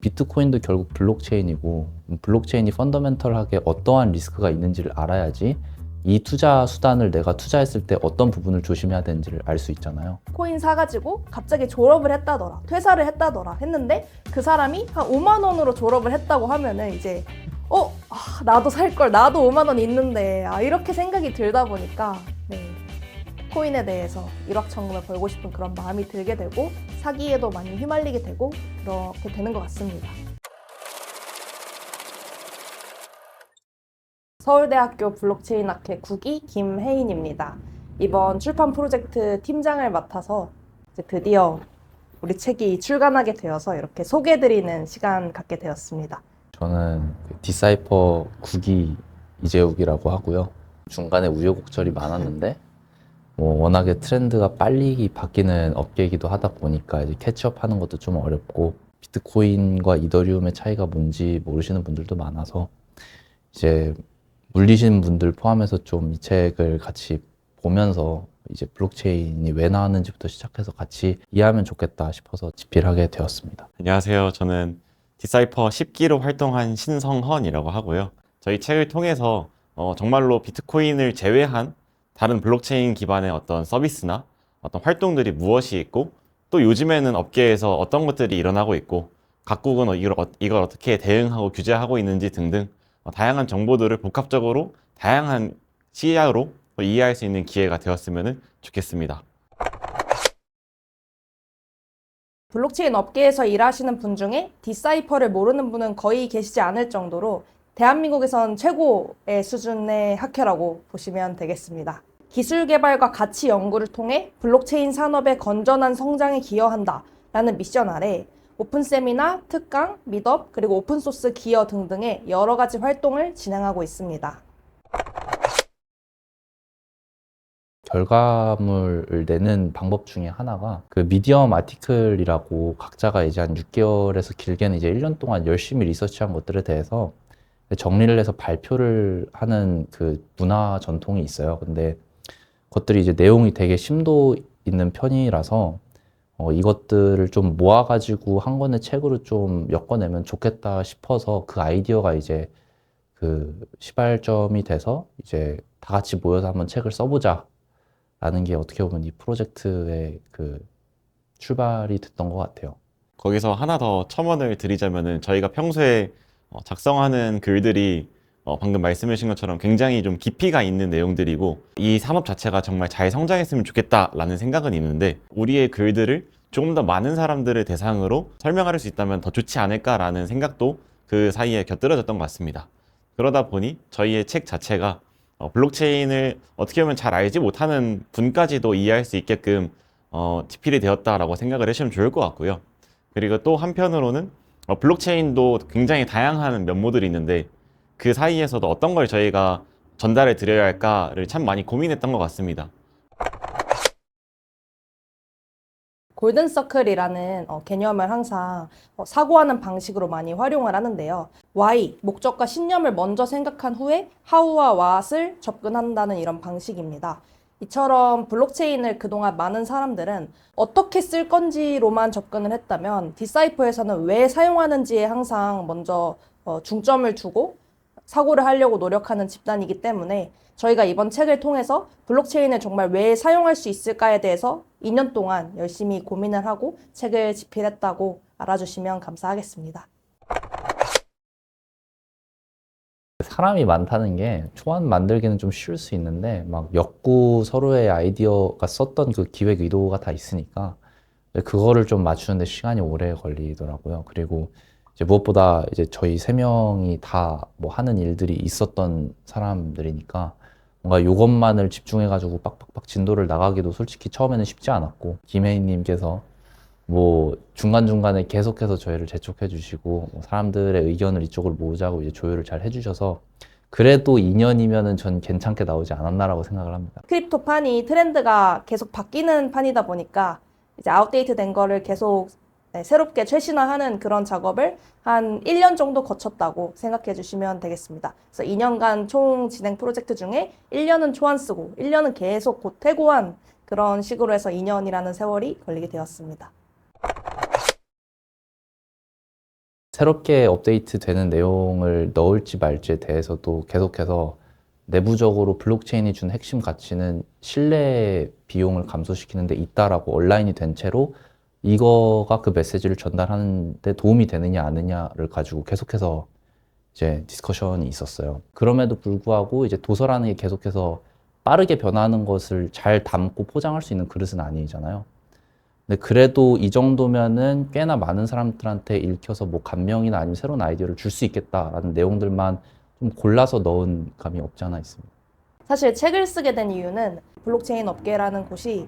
비트코인도 결국 블록체인이고 블록체인이 펀더멘털하게 어떠한 리스크가 있는지를 알아야지 이 투자 수단을 내가 투자했을 때 어떤 부분을 조심해야 되는지를 알 수 있잖아요. 코인 사가지고 갑자기 졸업을 했다더라, 퇴사를 했다더라 했는데 그 사람이 한 5만 원으로 졸업을 했다고 하면은 이제 나도 살 걸, 나도 5만 원 있는데 이렇게 생각이 들다 보니까 코인에 대해서 일확천금을 벌고 싶은 그런 마음이 들게 되고 사기에도 많이 휘말리게 되고 그렇게 되는 것 같습니다. 서울대학교 블록체인학회 9기 김혜인입니다. 이번 출판 프로젝트 팀장을 맡아서 이제 드디어 우리 책이 출간하게 되어서 이렇게 소개해드리는 시간 갖게 되었습니다. 저는 디사이퍼 9기 이재욱이라고 하고요. 중간에 우여곡절이 많았는데 워낙에 트렌드가 빨리 바뀌는 업계이기도 하다 보니까 이제 캐치업하는 것도 좀 어렵고 비트코인과 이더리움의 차이가 뭔지 모르시는 분들도 많아서 이제 물리신 분들 포함해서 좀 이 책을 같이 보면서 이제 블록체인이 왜 나왔는지부터 시작해서 같이 이해하면 좋겠다 싶어서 집필하게 되었습니다. 안녕하세요. 저는 디사이퍼 10기로 활동한 신성헌이라고 하고요. 저희 책을 통해서 정말로 비트코인을 제외한 다른 블록체인 기반의 어떤 서비스나 어떤 활동들이 무엇이 있고 또 요즘에는 업계에서 어떤 것들이 일어나고 있고 각국은 이걸 어떻게 대응하고 규제하고 있는지 등등 다양한 정보들을 복합적으로 다양한 시야로 이해할 수 있는 기회가 되었으면 좋겠습니다. 블록체인 업계에서 일하시는 분 중에 디사이퍼를 모르는 분은 거의 계시지 않을 정도로 대한민국에선 최고의 수준의 학회라고 보시면 되겠습니다. 기술 개발과 가치 연구를 통해 블록체인 산업의 건전한 성장에 기여한다 라는 미션 아래 오픈 세미나, 특강, 미트업, 그리고 오픈소스 기여 등등의 여러 가지 활동을 진행하고 있습니다. 결과물을 내는 방법 중에 하나가 그 미디엄 아티클이라고 각자가 이제 한 6개월에서 길게는 이제 1년 동안 열심히 리서치한 것들에 대해서 정리를 해서 발표를 하는 그 문화 전통이 있어요. 근데 그것들이 이제 내용이 되게 심도 있는 편이라서 이것들을 좀 모아가지고 한 권의 책으로 좀 엮어내면 좋겠다 싶어서 그 아이디어가 이제 그 시발점이 돼서 이제 다 같이 모여서 한번 책을 써보자 라는 게 어떻게 보면 이 프로젝트의 그 출발이 됐던 것 같아요. 거기서 하나 더 첨언을 드리자면은 저희가 평소에 작성하는 글들이 방금 말씀해 주신 것처럼 굉장히 좀 깊이가 있는 내용들이고 이 산업 자체가 정말 잘 성장했으면 좋겠다라는 생각은 있는데 우리의 글들을 조금 더 많은 사람들을 대상으로 설명할 수 있다면 더 좋지 않을까라는 생각도 그 사이에 곁들여졌던 것 같습니다. 그러다 보니 저희의 책 자체가 블록체인을 어떻게 보면 잘 알지 못하는 분까지도 이해할 수 있게끔 집필이 되었다라고 생각을 하시면 좋을 것 같고요. 그리고 또 한편으로는 블록체인도 굉장히 다양한 면모들이 있는데 그 사이에서도 어떤 걸 저희가 전달해 드려야 할까를 참 많이 고민했던 것 같습니다. 골든서클이라는 개념을 항상 사고하는 방식으로 많이 활용을 하는데요. Why, 목적과 신념을 먼저 생각한 후에 How와 What을 접근한다는 이런 방식입니다. 이처럼 블록체인을 그동안 많은 사람들은 어떻게 쓸 건지로만 접근을 했다면 디사이퍼에서는 왜 사용하는지에 항상 먼저 중점을 두고 사고를 하려고 노력하는 집단이기 때문에 저희가 이번 책을 통해서 블록체인을 정말 왜 사용할 수 있을까에 대해서 2년 동안 열심히 고민을 하고 책을 집필했다고 알아주시면 감사하겠습니다. 사람이 많다는 게 초안 만들기는 좀 쉬울 수 있는데 막 엮고 서로의 아이디어가 썼던 그 기획 의도가 다 있으니까 그거를 좀 맞추는데 시간이 오래 걸리더라고요. 그리고 이제 무엇보다 이제 저희 세 명이 다 뭐 하는 일들이 있었던 사람들이니까 뭔가 요것만을 집중해가지고 빡빡빡 진도를 나가기도 솔직히 처음에는 쉽지 않았고 김혜인님께서 뭐 중간중간에 계속해서 저희를 재촉해 주시고 사람들의 의견을 이쪽으로 모으자고 이제 조율을 잘 해주셔서 그래도 2년이면은 전 괜찮게 나오지 않았나라고 생각을 합니다. 크립토 판이 트렌드가 계속 바뀌는 판이다 보니까 이제 아웃데이트 된 거를 계속 새롭게 최신화하는 그런 작업을 한 1년 정도 거쳤다고 생각해 주시면 되겠습니다. 그래서 2년간 총 진행 프로젝트 중에 1년은 초안 쓰고 1년은 계속 곧 퇴고한 그런 식으로 해서 2년이라는 세월이 걸리게 되었습니다. 새롭게 업데이트 되는 내용을 넣을지 말지에 대해서도 계속해서 내부적으로 블록체인이 준 핵심 가치는 신뢰 비용을 감소시키는 데 있다라고 온라인이 된 채로 이거가 그 메시지를 전달하는 데 도움이 되느냐 안 되느냐를 가지고 계속해서 이제 디스커션이 있었어요. 그럼에도 불구하고 이제 도서라는 게 계속해서 빠르게 변화하는 것을 잘 담고 포장할 수 있는 그릇은 아니잖아요. 근데 그래도 이 정도면은 꽤나 많은 사람들한테 읽혀서 뭐 감명이나 아니면 새로운 아이디어를 줄 수 있겠다라는 내용들만 좀 골라서 넣은 감이 없지 않아 있습니다. 사실 책을 쓰게 된 이유는 블록체인 업계라는 곳이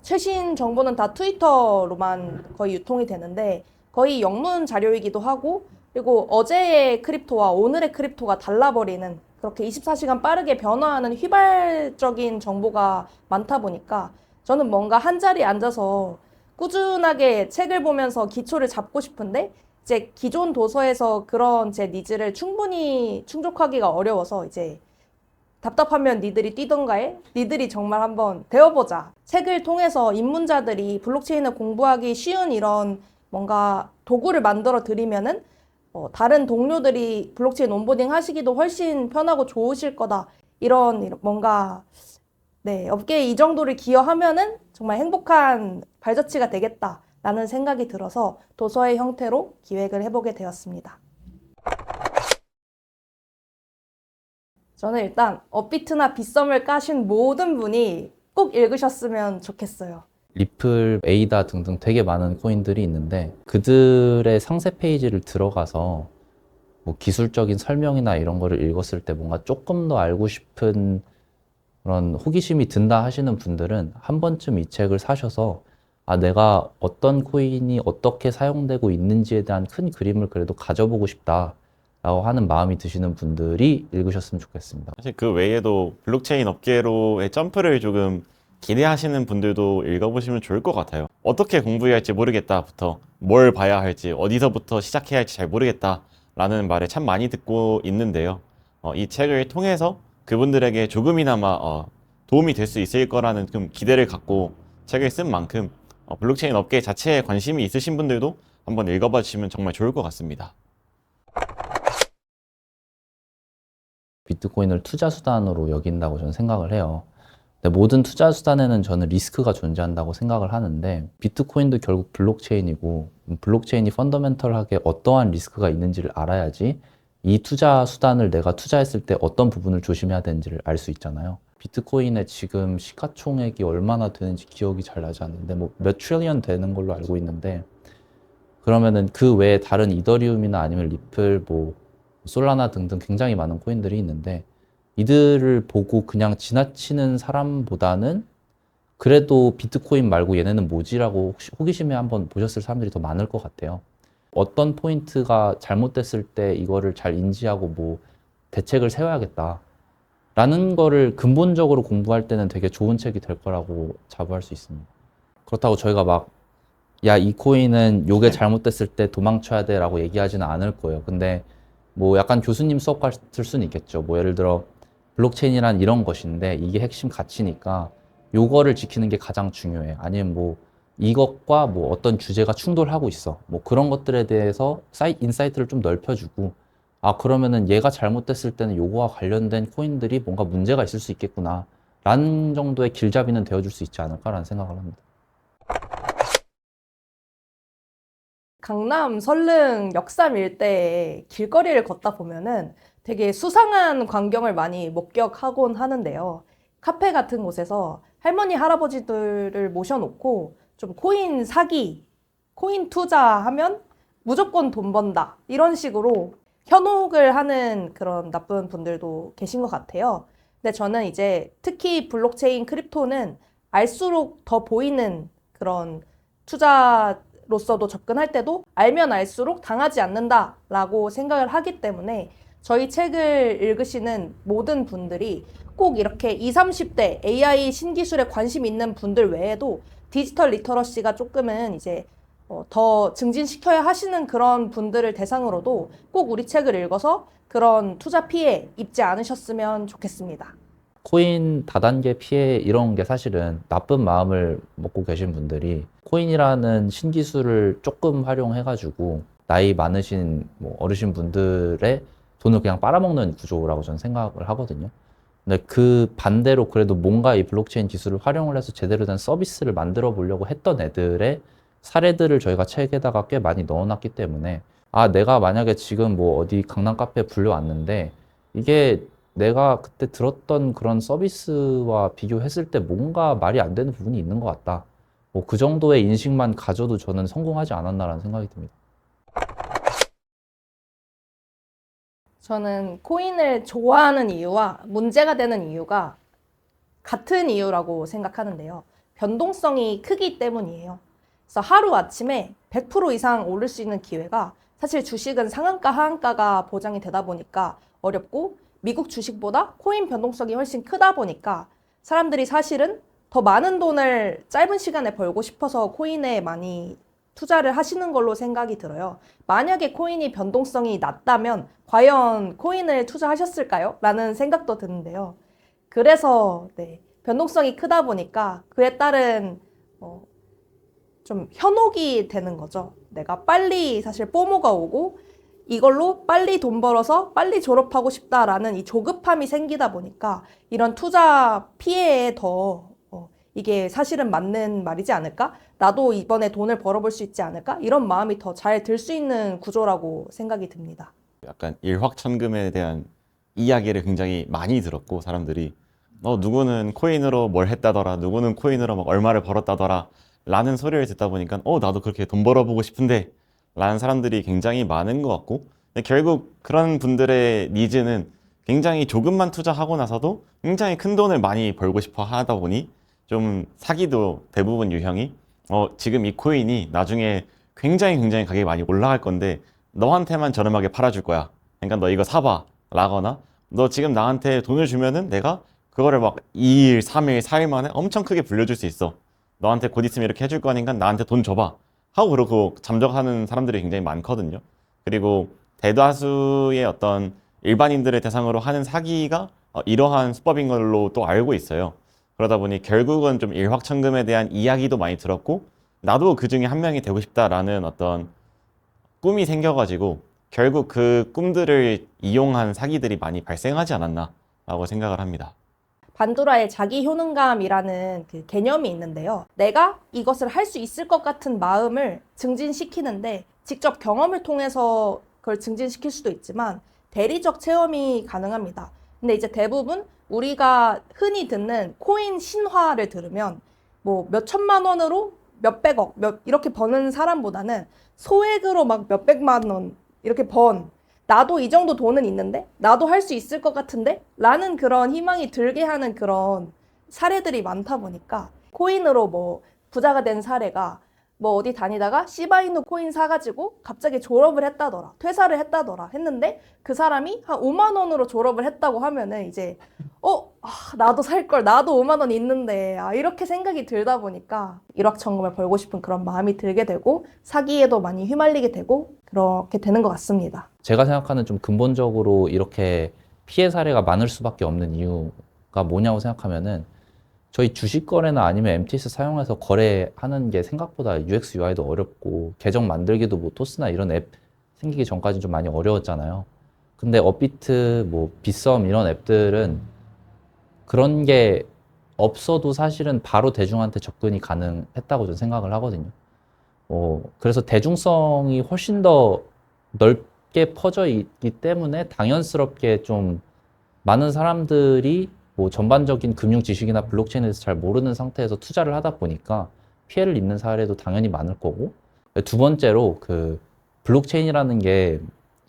최신 정보는 다 트위터로만 거의 유통이 되는데 거의 영문 자료이기도 하고 그리고 어제의 크립토와 오늘의 크립토가 달라버리는 그렇게 24시간 빠르게 변화하는 휘발적인 정보가 많다 보니까 저는 뭔가 한 자리에 앉아서 꾸준하게 책을 보면서 기초를 잡고 싶은데 이제 기존 도서에서 그런 제 니즈를 충분히 충족하기가 어려워서 이제 답답하면 니들이 뛰던가에 니들이 정말 한번 배워보자. 책을 통해서 입문자들이 블록체인을 공부하기 쉬운 이런 뭔가 도구를 만들어 드리면은 다른 동료들이 블록체인 온보딩 하시기도 훨씬 편하고 좋으실 거다. 이런 뭔가 네, 업계에 이 정도를 기여하면은 정말 행복한 발자취가 되겠다라는 생각이 들어서 도서의 형태로 기획을 해보게 되었습니다. 저는 일단 업비트나 빗썸을 까신 모든 분이 꼭 읽으셨으면 좋겠어요. 리플, 에이다 등등 되게 많은 코인들이 있는데 그들의 상세 페이지를 들어가서 뭐 기술적인 설명이나 이런 거를 읽었을 때 뭔가 조금 더 알고 싶은 그런 호기심이 든다 하시는 분들은 한 번쯤 이 책을 사셔서 아, 내가 어떤 코인이 어떻게 사용되고 있는지에 대한 큰 그림을 그래도 가져보고 싶다라고 하는 마음이 드시는 분들이 읽으셨으면 좋겠습니다. 사실 그 외에도 블록체인 업계로의 점프를 조금 기대하시는 분들도 읽어보시면 좋을 것 같아요. 어떻게 공부해야 할지 모르겠다부터 뭘 봐야 할지 어디서부터 시작해야 할지 잘 모르겠다라는 말을 참 많이 듣고 있는데요. 이 책을 통해서 그분들에게 조금이나마 도움이 될 수 있을 거라는 좀 기대를 갖고 책을 쓴 만큼 블록체인 업계 자체에 관심이 있으신 분들도 한번 읽어봐 주시면 정말 좋을 것 같습니다. 비트코인을 투자 수단으로 여긴다고 저는 생각을 해요. 근데 모든 투자 수단에는 저는 리스크가 존재한다고 생각을 하는데 비트코인도 결국 블록체인이고 블록체인이 펀더멘털하게 어떠한 리스크가 있는지를 알아야지 이 투자 수단을 내가 투자했을 때 어떤 부분을 조심해야 되는지를 알 수 있잖아요. 비트코인의 지금 시가총액이 얼마나 되는지 기억이 잘 나지 않는데 뭐 몇 트릴리언 되는 걸로 알고 있는데 그러면은 그 외에 다른 이더리움이나 아니면 리플, 뭐 솔라나 등등 굉장히 많은 코인들이 있는데 이들을 보고 그냥 지나치는 사람보다는 그래도 비트코인 말고 얘네는 뭐지라고 혹시 호기심에 한번 보셨을 사람들이 더 많을 것 같아요. 어떤 포인트가 잘못됐을 때 이거를 잘 인지하고 뭐 대책을 세워야겠다 라는 거를 근본적으로 공부할 때는 되게 좋은 책이 될 거라고 자부할 수 있습니다. 그렇다고 저희가 막 야, 이 코인은 요게 잘못됐을 때 도망쳐야 돼 라고 얘기하지는 않을 거예요. 근데 뭐 약간 교수님 수업 같을 수는 있겠죠. 뭐 예를 들어 블록체인이란 이런 것인데 이게 핵심 가치니까 요거를 지키는 게 가장 중요해. 아니면 뭐 이것과 뭐 어떤 주제가 충돌하고 있어. 뭐 그런 것들에 대해서 인사이트를 좀 넓혀주고 아, 그러면은 얘가 잘못됐을 때는 요거와 관련된 코인들이 뭔가 문제가 있을 수 있겠구나 라는 정도의 길잡이는 되어줄 수 있지 않을까라는 생각을 합니다. 강남, 설릉, 역삼 일대에 길거리를 걷다 보면은 되게 수상한 광경을 많이 목격하곤 하는데요. 카페 같은 곳에서 할머니, 할아버지들을 모셔놓고 좀 코인 사기, 코인 투자하면 무조건 돈 번다. 이런 식으로 현혹을 하는 그런 나쁜 분들도 계신 것 같아요. 근데 저는 이제 특히 블록체인 크립토는 알수록 더 보이는 그런 투자로서도 접근할 때도 알면 알수록 당하지 않는다라고 생각을 하기 때문에 저희 책을 읽으시는 모든 분들이 꼭 이렇게 20, 30대 AI 신기술에 관심 있는 분들 외에도 디지털 리터러시가 조금은 이제 더 증진시켜야 하시는 그런 분들을 대상으로도 꼭 우리 책을 읽어서 그런 투자 피해 입지 않으셨으면 좋겠습니다. 코인 다단계 피해 이런 게 사실은 나쁜 마음을 먹고 계신 분들이 코인이라는 신기술을 조금 활용해가지고 나이 많으신 뭐 어르신 분들의 돈을 그냥 빨아먹는 구조라고 저는 생각을 하거든요. 근데 그 반대로 그래도 뭔가 이 블록체인 기술을 활용을 해서 제대로 된 서비스를 만들어 보려고 했던 애들의 사례들을 저희가 책에다가 꽤 많이 넣어놨기 때문에 아, 내가 만약에 지금 뭐 어디 강남 카페에 불려왔는데 이게 내가 그때 들었던 그런 서비스와 비교했을 때 뭔가 말이 안 되는 부분이 있는 것 같다. 뭐 그 정도의 인식만 가져도 저는 성공하지 않았나라는 생각이 듭니다. 저는 코인을 좋아하는 이유와 문제가 되는 이유가 같은 이유라고 생각하는데요. 변동성이 크기 때문이에요. 그래서 하루아침에 100% 이상 오를 수 있는 기회가 사실 주식은 상한가, 하한가가 보장이 되다 보니까 어렵고 미국 주식보다 코인 변동성이 훨씬 크다 보니까 사람들이 사실은 더 많은 돈을 짧은 시간에 벌고 싶어서 코인에 많이 투자를 하시는 걸로 생각이 들어요. 만약에 코인이 변동성이 낮다면 과연 코인을 투자하셨을까요? 라는 생각도 드는데요. 그래서 네, 변동성이 크다 보니까 그에 따른 좀 현혹이 되는 거죠. 내가 빨리 사실 포모가 오고 이걸로 빨리 돈 벌어서 빨리 졸업하고 싶다라는 이 조급함이 생기다 보니까 이런 투자 피해에 더 이게 사실은 맞는 말이지 않을까? 나도 이번에 돈을 벌어볼 수 있지 않을까? 이런 마음이 더 잘 들 수 있는 구조라고 생각이 듭니다. 약간 일확천금에 대한 이야기를 굉장히 많이 들었고 사람들이 누구는 코인으로 뭘 했다더라, 누구는 코인으로 막 얼마를 벌었다더라 라는 소리를 듣다 보니까 나도 그렇게 돈 벌어보고 싶은데 라는 사람들이 굉장히 많은 것 같고, 근데 결국 그런 분들의 니즈는 굉장히 조금만 투자하고 나서도 굉장히 큰 돈을 많이 벌고 싶어 하다 보니 좀 사기도 대부분 유형이 지금 이 코인이 나중에 굉장히 가격이 많이 올라갈 건데 너한테만 저렴하게 팔아줄 거야, 그러니까 너 이거 사봐 라거나, 너 지금 나한테 돈을 주면은 내가 그거를 막 2일, 3일, 4일 만에 엄청 크게 불려줄 수 있어, 너한테 곧 있으면 이렇게 해줄 거니까 나한테 돈 줘봐 하고 그러고 잠적하는 사람들이 굉장히 많거든요. 그리고 대다수의 어떤 일반인들을 대상으로 하는 사기가 이러한 수법인 걸로 또 알고 있어요. 그러다 보니 결국은 좀 일확천금에 대한 이야기도 많이 들었고 나도 그 중에 한 명이 되고 싶다라는 어떤 꿈이 생겨가지고 결국 그 꿈들을 이용한 사기들이 많이 발생하지 않았나라고 생각을 합니다. 반도라의 자기 효능감이라는 그 개념이 있는데요. 내가 이것을 할 수 있을 것 같은 마음을 증진시키는데 직접 경험을 통해서 그걸 증진시킬 수도 있지만 대리적 체험이 가능합니다. 근데 이제 대부분 우리가 흔히 듣는 코인 신화를 들으면 뭐 몇 천만 원으로 몇백억, 이렇게 버는 사람보다는 소액으로 막 몇백만 원 이렇게 나도 이 정도 돈은 있는데 나도 할 수 있을 것 같은데 라는 그런 희망이 들게 하는 그런 사례들이 많다 보니까 코인으로 뭐 부자가 된 사례가 뭐 어디 다니다가 시바이누 코인 사가지고 갑자기 졸업을 했다더라, 퇴사를 했다더라 했는데 그 사람이 한 5만 원으로 졸업을 했다고 하면은 이제 나도 살 걸, 나도 5만 원 있는데 이렇게 생각이 들다 보니까 일확천금을 벌고 싶은 그런 마음이 들게 되고 사기에도 많이 휘말리게 되고 그렇게 되는 것 같습니다. 제가 생각하는 좀 근본적으로 이렇게 피해 사례가 많을 수밖에 없는 이유가 뭐냐고 생각하면은 저희 주식 거래나 아니면 MTS 사용해서 거래하는 게 생각보다 UX, UI도 어렵고 계정 만들기도 뭐 토스나 이런 앱 생기기 전까지 좀 많이 어려웠잖아요. 근데 업비트, 뭐 빗썸 이런 앱들은 그런 게 없어도 사실은 바로 대중한테 접근이 가능했다고 저는 생각을 하거든요. 그래서 대중성이 훨씬 더 넓게 퍼져 있기 때문에 당연스럽게 좀 많은 사람들이 뭐 전반적인 금융 지식이나 블록체인에 대해서 잘 모르는 상태에서 투자를 하다 보니까 피해를 입는 사례도 당연히 많을 거고, 두 번째로 그 블록체인이라는 게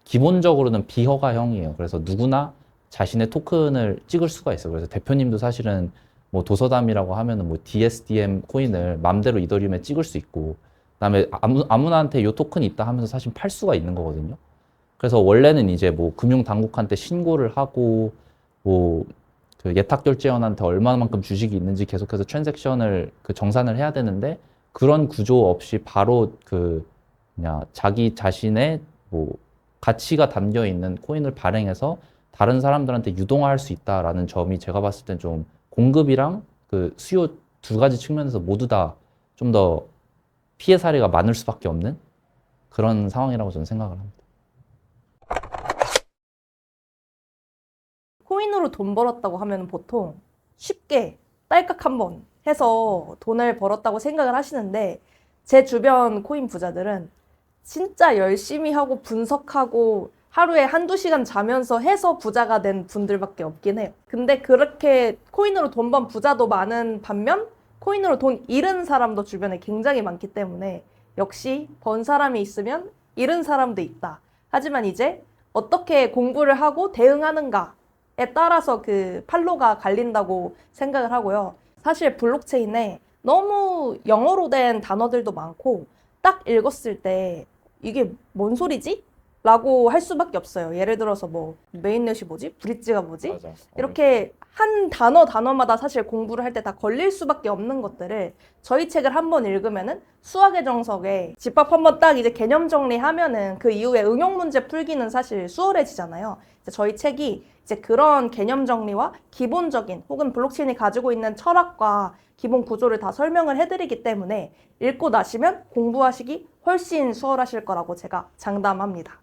기본적으로는 비허가형이에요. 그래서 누구나 자신의 토큰을 찍을 수가 있어요. 그래서 대표님도 사실은 뭐 도서담이라고 하면은 뭐 DSDM 코인을 맘대로 이더리움에 찍을 수 있고, 그다음에 아무나한테 요 토큰이 있다 하면서 사실 팔 수가 있는 거거든요. 그래서 원래는 이제 뭐 금융당국한테 신고를 하고 뭐 그 예탁결제원한테 얼마만큼 주식이 있는지 계속해서 트랜잭션을 그 정산을 해야 되는데 그런 구조 없이 바로 그 그냥 자기 자신의 뭐 가치가 담겨 있는 코인을 발행해서 다른 사람들한테 유동화할 수 있다라는 점이 제가 봤을 땐 좀 공급이랑 그 수요 두 가지 측면에서 모두 다 좀 더 피해 사례가 많을 수밖에 없는 그런 상황이라고 저는 생각을 합니다. 코인으로 돈 벌었다고 하면 보통 쉽게 딸깍 한번 해서 돈을 벌었다고 생각을 하시는데 제 주변 코인 부자들은 진짜 열심히 하고 분석하고 하루에 한두 시간 자면서 해서 부자가 된 분들밖에 없긴 해요. 근데 그렇게 코인으로 돈 번 부자도 많은 반면 코인으로 돈 잃은 사람도 주변에 굉장히 많기 때문에 역시 번 사람이 있으면 잃은 사람도 있다. 하지만 이제 어떻게 공부를 하고 대응하는가에 따라서 그 판로가 갈린다고 생각을 하고요. 사실 블록체인에 너무 영어로 된 단어들도 많고 딱 읽었을 때 이게 뭔 소리지? 라고 할 수밖에 없어요. 예를 들어서 뭐 메인넷이 뭐지? 브릿지가 뭐지? 맞아. 이렇게 한 단어마다 사실 공부를 할 때 다 걸릴 수밖에 없는 것들을 저희 책을 한번 읽으면은 수학의 정석에 집합 한번 딱 이제 개념 정리하면은 그 이후에 응용 문제 풀기는 사실 수월해지잖아요. 이제 저희 책이 이제 그런 개념 정리와 기본적인 혹은 블록체인이 가지고 있는 철학과 기본 구조를 다 설명을 해드리기 때문에 읽고 나시면 공부하시기 훨씬 수월하실 거라고 제가 장담합니다.